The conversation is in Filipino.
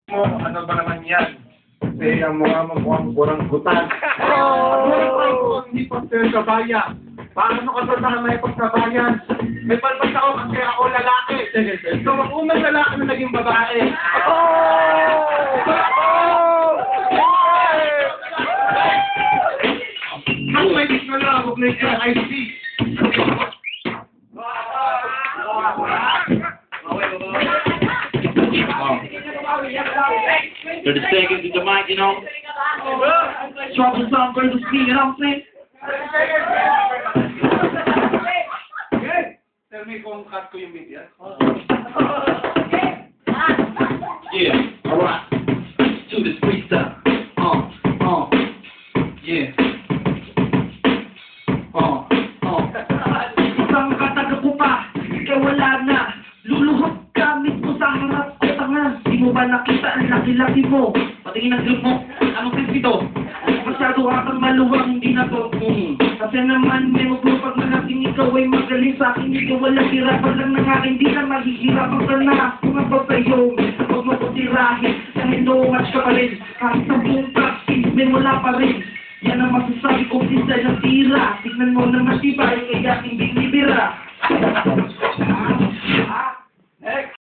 mo, ano ba naman yan? Kasi ang mukha mo mukhang burang-gutan. Oh! Hindi pa sir sa bayan. Paano ka sa may pagkabayan? May palpas ako kasi ako lalaki. So, ang unang lalaki na naging babae. Ang may na lang, huwag na yung IC. For the seconds with the mic, you know. Trouble song versus me, you know what I'm saying? Tell me kung cut ko yung video. Yeah, alright. To this freestyle. Yeah. Isang kataga ko pa, kaya wala na. Luluhot ka mismo sa harap ko, tanga. Di mo ba nakita ang laki-laki mo? Patingin ang group mo, anong sense ito? Masyado ka kang maluwang, hindi na to. Kasi naman, may mag pag malaking ikaw ay magaling sa akin, ikaw wala hirapan lang ng akin, di na mahihirapan ka na. Kung ang papayo, huwag mo kutirahin, dahil no match ka pa rin. Kahit sa buong practice, may wala pa rin. Yan ang masasabi ko, isa ng tira. Tignan mo na matibay, kaya hindi nibira.